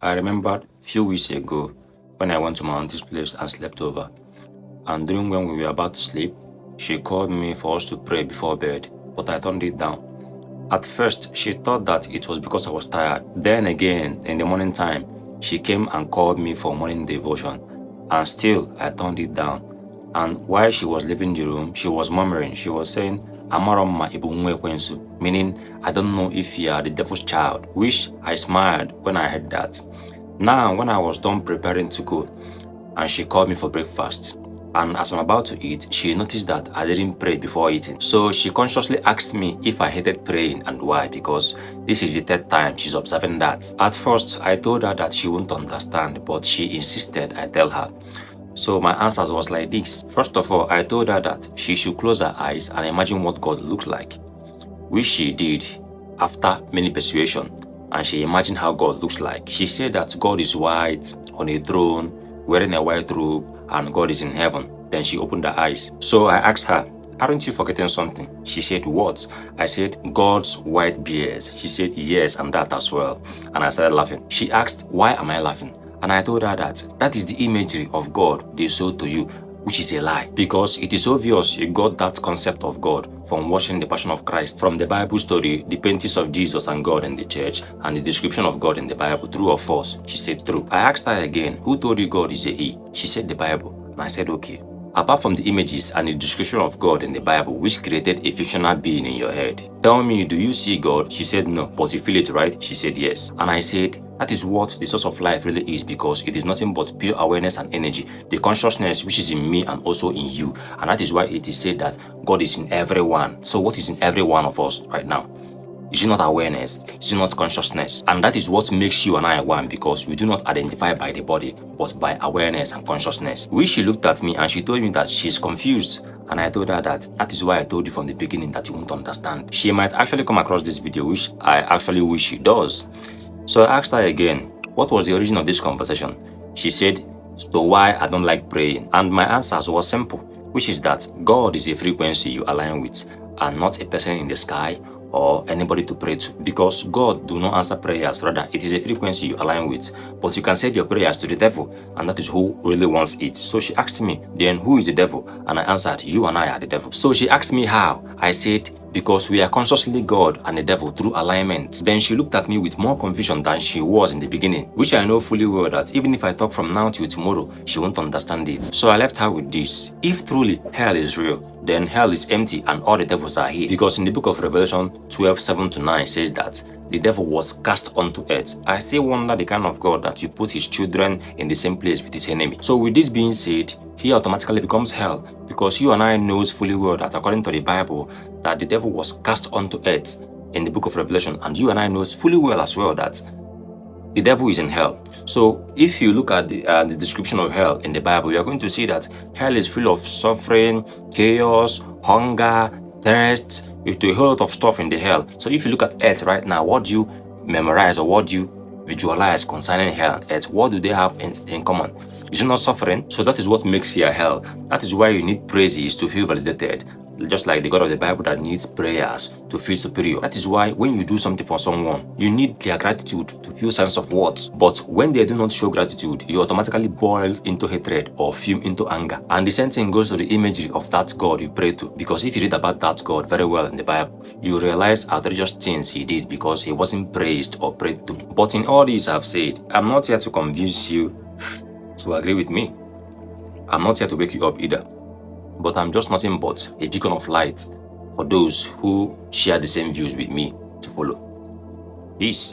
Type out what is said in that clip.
I remembered a few weeks ago when I went to my auntie's place and slept over. And during when we were about to sleep, she called me for us to pray before bed, but I turned it down. At first, she thought that it was because I was tired. Then again, in the morning time, she came and called me for morning devotion. And still, I turned it down. And while she was leaving the room, she was murmuring. She was saying, Amaroma ibu nwekwensu, meaning, I don't know if you are the devil's child, which I smiled when I heard that. Now, when I was done preparing to go, and she called me for breakfast, and as I'm about to eat, she noticed that I didn't pray before eating. So she consciously asked me if I hated praying and why, because this is the third time she's observing that. At first, I told her that she wouldn't understand, but she insisted I tell her. So my answers was like this. First of all, I told her that she should close her eyes and imagine what God looked like, which she did after many persuasion, and she imagined how God looks like. She said that God is white, on a throne, wearing a white robe, and God is in heaven. Then she opened her eyes. So I asked her, aren't you forgetting something? She said, what? I said, God's white beard. She said, yes, and that as well. And I started laughing. She asked, why am I laughing? And I told her that is the imagery of God they showed to you, which is a lie. Because it is obvious you got that concept of God from watching the Passion of Christ, from the Bible story, the paintings of Jesus and God in the church, and the description of God in the Bible. True or false? She said true. I asked her again, who told you God is a he? She said the Bible. And I said, okay. Apart from the images and the description of God in the Bible, which created a fictional being in your head, tell me, do you see God? She said no, but you feel it, right? She said yes. And I said, that is what the source of life really is, because it is nothing but pure awareness and energy, the consciousness which is in me and also in you. And that is why it is said that God is in everyone. So what is in every one of us right now? Is it not awareness? Is it not consciousness? And that is what makes you and I one, because we do not identify by the body, but by awareness and consciousness. Which she looked at me and she told me that she's confused. And I told her that is why I told you from the beginning that you won't understand. She might actually come across this video, which I actually wish she does. So I asked her again, what was the origin of this conversation? She said, so why I don't like praying. And my answers was simple, which is that God is a frequency you align with, and not a person in the sky or anybody to pray to, because God do not answer prayers. Rather, it is a frequency you align with. But you can send your prayers to the devil, and that is who really wants it. So she asked me, then who is the devil? And I answered, you and I are the devil. So she asked me how. I said, because we are consciously God and the devil through alignment. Then she looked at me with more confusion than she was in the beginning, which I know fully well that even if I talk from now till tomorrow, she won't understand it. So I left her with this. If truly hell is real, then hell is empty and all the devils are here. Because in the book of Revelation 12:7-9 says that the devil was cast onto earth. I still wonder the kind of God that you put his children in the same place with his enemy. So with this being said, he automatically becomes hell, because you and I knows fully well that according to the Bible, that the devil was cast onto earth in the book of Revelation, and you and I knows fully well as well that the devil is in hell. So if you look at the description of hell in the Bible, you are going to see that hell is full of suffering, chaos, hunger, thirst. It's a whole lot of stuff in the hell. So if you look at earth right now, what do you memorize or what do you visualize concerning hell and earth? What do they have in common? Is it not suffering? So that is what makes here hell. That is why you need praises to feel validated. Just like the God of the Bible that needs prayers to feel superior. That is why when you do something for someone, you need their gratitude to feel sense of worth. But when they do not show gratitude, you automatically boil into hatred or fume into anger. And the same thing goes to the imagery of that God you pray to. Because if you read about that God very well in the Bible, you realize outrageous things he did because he wasn't praised or prayed to. But in all this I've said, I'm not here to convince you to agree with me. I'm not here to wake you up either. But I'm just nothing but a beacon of light for those who share the same views with me to follow. Peace.